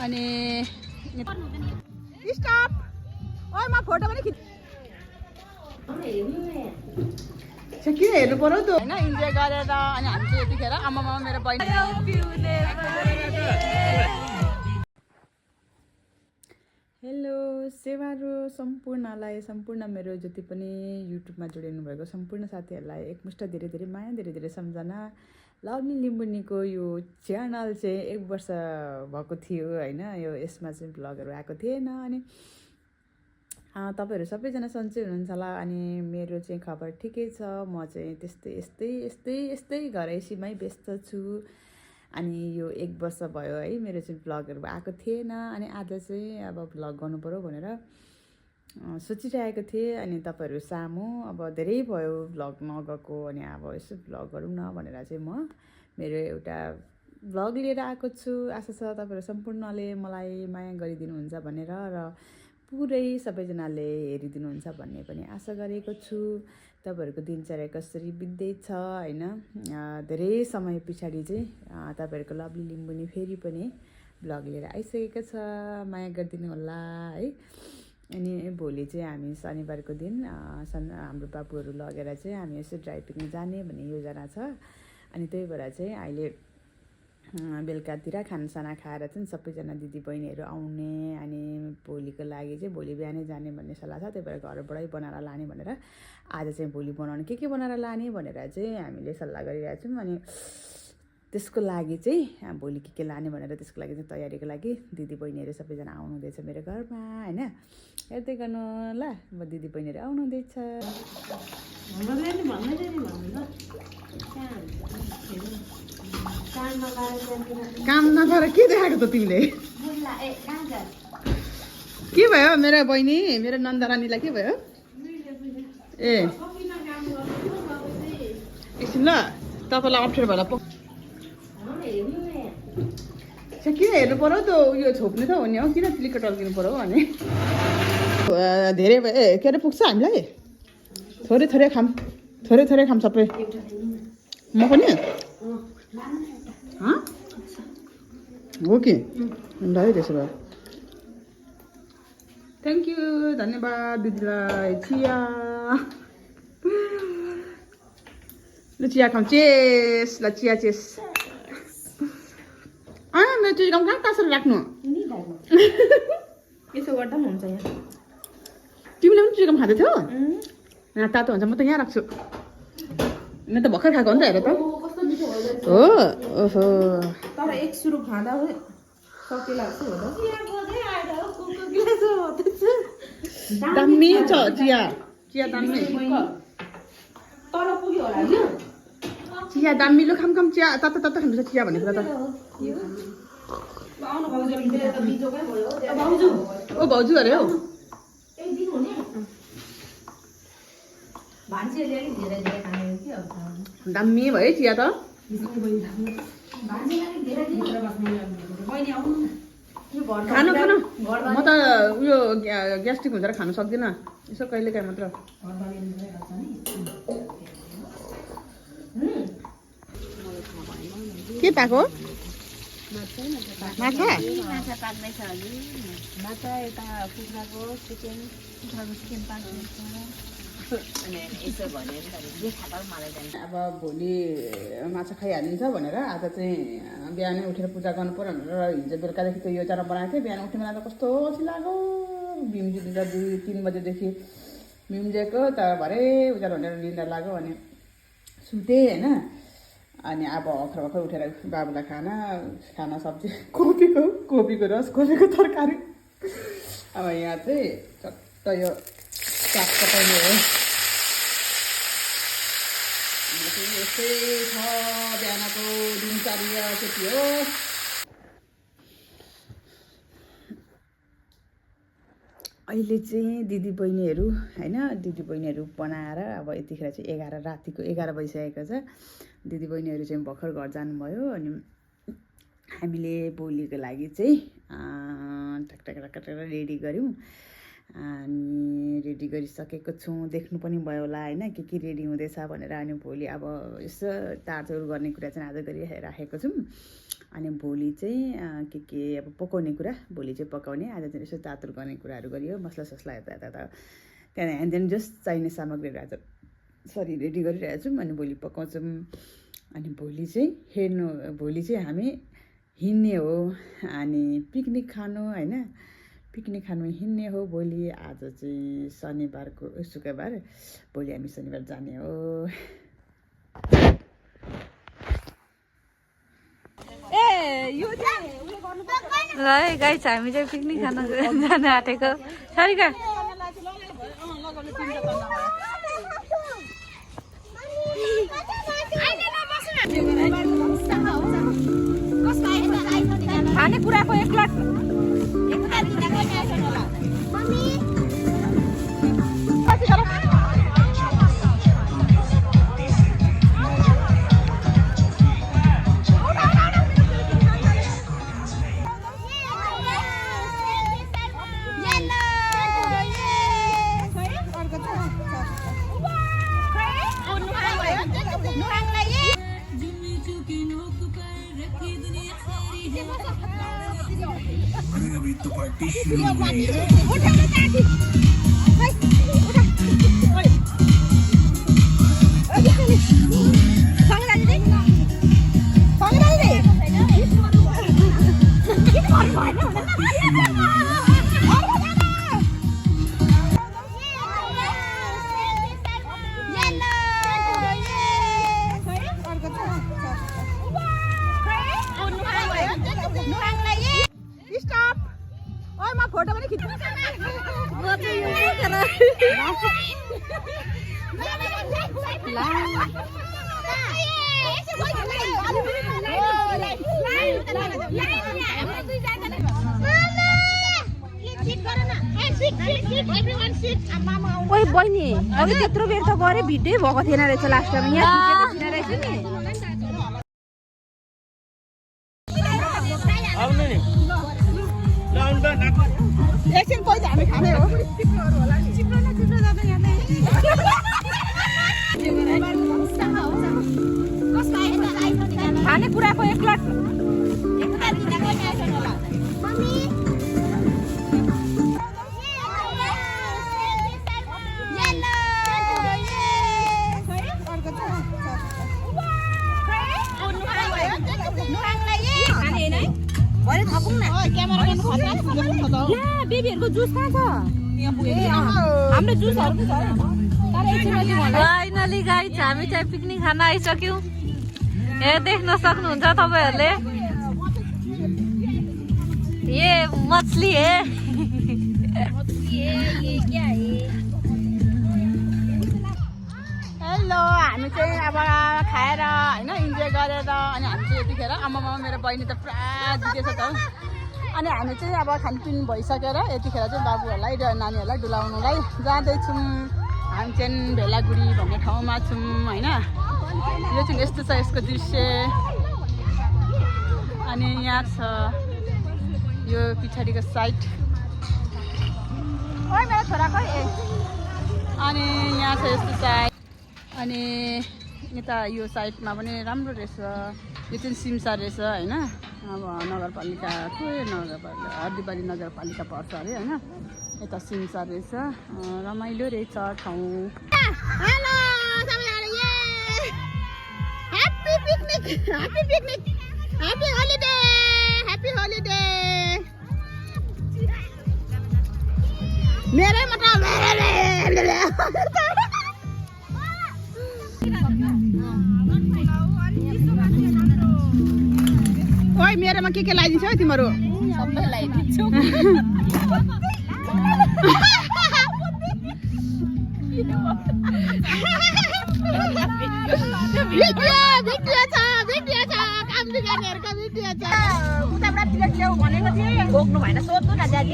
अनि स्टप ओइ म फोटो पनि खिच किन हेर्नु पर्यो त हैन इन्जोय गरेर अनि हामी चाहिँ यतिखेर आमामा मेरो बहिनी हेलो सेवारो सम्पूर्ण मेरो जति पनि युट्युबमा जोडिनु भएको सम्पूर्ण साथीहरूलाई एकमुष्ट धेरै धेरै माया धेरै धेरै सम्झना लभली लिम्बुनीको यो च्यानल चाहिँ 1 वर्ष भएको थियो हैन यो यसमा चाहिँ ब्लगहरू आएको थिएन अनि तपाईहरु सबैजना सन्चै हुनुहुन्छ होला अनि मेरो चाहिँ खबर ठिकै छ म चाहिँ यस्तै घरैसीमै व्यस्त छु अनि यो 1 वर्ष भयो है मेरो चाहिँ ब्लगहरू आएको थिएन अनि आज चाहिँ अब ब्लग गर्नु पर्यो भनेर सोचिरहेको थिएँ अनि तपाईहरु सामु अब धेरै भयो ब्लग नगएको अनि अब यसो ब्लग गरौँ न भनेर चाहिँ म मेरो एउटा ब्लग लिएर आएको छु आशा छ तपाईहरु सम्पूर्णले मलाई माया गरिदिनुहुन्छ भनेर र पुरै सबैजनाले हेरिदिनुहुन्छ भन्ने पनि आशा गरेको छु तपाईहरुको दिनचर्या कसरी बित्दैछ हैन धेरै समय पछाडी चाहिँ तपाईहरुको लभली लिम्बुनी फेरि पनि ब्लग लिएर आइसकेको छ माया गरिदिनु होला है अनि भोलि चाहिँ हामी शनिबारको दिन हाम्रो बाबुहरु लगेर चाहिँ हामी यसो ड्राइभ पिकनिक जाने भन्ने योजना छ अनि त्यही भएर चाहिँ अहिले बेलुकातिर खानासाना खाएर चाहिँ सबैजना दिदीबहिनीहरू आउने अनि भोलिको लागि चाहिँ भोलि बिहानै जाने भन्ने सल्लाह छ त्यही भएर घरबाटै बनाएर लाने भनेर आज चाहिँ भोलि बनाउने के बनाएर लाने भनेर चाहिँ हामीले सल्लाह गरिरहेका छौँ अनि त्यसको लागि चाहिँ भोलि के लाने भनेर त्यसको लागि चाहिँ तयारीको लागि दिदीबहिनीहरू सबैजना आउनु हुँदैछ मेरो घरमा हैन हेर्दै गर्नु ल म दिदीबहिनीहरू आउनु हुँदैछ काम नगर के देखाएको त तिमीले के भयो मेरो बहिनी मेरो नन्दरानीलाई के भयो ए एकछिन ल तपाईँलाई अप्ठ्यारो भएर किन हेर्नु पर्यो त उयो छोप्नु त हो नि हौ किन क्लिक टल्किनु पर्यो भने धेरै के अरे पुग्छ हामीलाई थोरै खाम सबै म पनि हो कि ल है त्यसो भए थ्याङ्क यू धन्यवाद दिदीलाई चिया ल चिया खाऊँ चेस ल चिया चेस मेरो चुइकम कहाँ कसरी राख्नु यसो गर्दा पनि हुन्छ यहाँ तिमीले पनि चुइकम खाँदै थियौ यहाँ तातो हुन्छ म त यहाँ राख्छु म त भर्खर खाएको हो नि त हेर त हो ओहो तर एक सुरु खाँदा सके लाग्छ दामी छ चिया दामी तर पुग्यो होला होइन चिया दामी लु खाम चिया तातो खानुपर्छ चिया भन्ने कुरा त ओ भाउजू अरे हौ दामी भयो चिया त खानु म त उयो ग्यास्ट्रिक हुन्छ र खानु सक्दिनँ यसो कहिलेकाहीँ मात्र के पाएको माछा पाक्दैछ हजुर माछा यता कुखुराको चिकन पाक्दैछ अनि यसो भनेर जे खाता मलाई जान्छ अब भोलि माछा खाइहालिन्छ भनेर आज चाहिँ बिहानै उठेर पूजा गर्नु पर्यो भनेर हिजो बेलुकादेखि त योजना बनाएको थिएँ बिहान उठ्ने बेला त कस्तो अल्छी लाग्यो बिउजिँदा 2-3 बजेदेखि बिउजेको तर भरे उज्यालो भनेर निन्द्रा लाग्यो अनि सुतेँ होइन अनि अब भर्खर उठेर बाबुलाई खाना सब्जी कोपीको रस कोपीको तरकारी अब यहाँ चाहिँ चट्ट यो साग पकाउने हो यस्तै छ बिहानको दिनचर्या त्यति हो अहिले चाहिँ दिदीबहिनीहरू हैन दिदीबहिनीहरू बनाएर अब यतिखेर चाहिँ 11 रातिको 11 बजिसकेको छ दिदीबहिनीहरू चाहिँ भर्खर घर जानुभयो अनि हामीले भोलिको लागि चाहिँ टक रेडी गऱ्यौँ अनि रेडी गरिसकेको छौँ देख्नु पनि भयो होला हैन के रेडी हुँदैछ भनेर अनि भोलि अब यसो तारचौर गर्ने कुरा चाहिँ आज गरिराखेको छौँ अनि भोलि चाहिँ के अब पकाउने कुरा भोलि चाहिँ पकाउने, आज चाहिँ यसो चातुर गर्ने कुराहरू गरियो, मसला यता त्यहाँदेखि ह्यान्ड जस्ट चाहिने सामग्रीहरू आज रेडी गरिरहेको छौँ। अनि भोलि पकाउँछौँ। अनि भोलि चाहिँ हामी हिँड्ने हो, अनि पिकनिक खानु होइन, पिकनिक खानु हिँड्ने हो भोलि। आज चाहिँ शुक्रबार, भोलि हामी शनिबार जाने हो। ल है गाइस, हामी चाहिँ पिकनिक खान जान आँटेको सारिका। खानेकुराको एक प्लेट ओइ बहिनी, अघि त्यत्रो बेर त गरे भिडियो भएको थिएन रहेछ लास्टमा, यहाँ खिचेको रहेछ नि। एकछिन पैसा हामी खाने हो। खानेकुराको एक प्लेट बेबीहरूको जुस कहाँ छ? हाम्रो जुसहरू फाइनली गाइस, हामी चाहिँ पिकनिक खान आइसक्यौँ। यहाँ देख्न सक्नुहुन्छ तपाईँहरूले, ये मछली है। हेलो, हामी चाहिँ अब खाएर होइन इन्जोय गरेर अनि हामी चाहिँ यतिखेर आमामा मेरो बहिनी त पुरा जितेछ त। अनि हामी चाहिँ अब खानपिन भइसकेर यतिखेर चाहिँ बाबुहरूलाई र नानीहरूलाई डुलाउनुलाई जाँदैछौँ। हामी चाहिँ भेलागुडी भन्ने ठाउँमा छौँ होइन। यो चाहिँ यस्तो छ यसको दृश्य। अनि यहाँ छ यो पछाडिको साइड। ओइ मेरो छोराको अनि यहाँ छ यस्तो साइड। अनि यता यो साइडमा पनि राम्रो रहेछ। यो चाहिँ सिमसा रहेछ होइन। अब नगरपालिकाको हर्दीबारी नगरपालिका पर्छ अरे होइन। यता सिमसा रहेछ, रमाइलो रहेछ ठाउँ। हेलो सबैजना, happy picnic, happy picnic, happy holiday, happy holiday. मेरै मतलब ओइ मेरोमा के लगाइदिन्छौ है तिमीहरू? सबै लगाइदिन्छु। उताबाट प्लेट ल्याऊ भनेको थिएँ, बोक्नु भएन, सोध्नु न दाजु।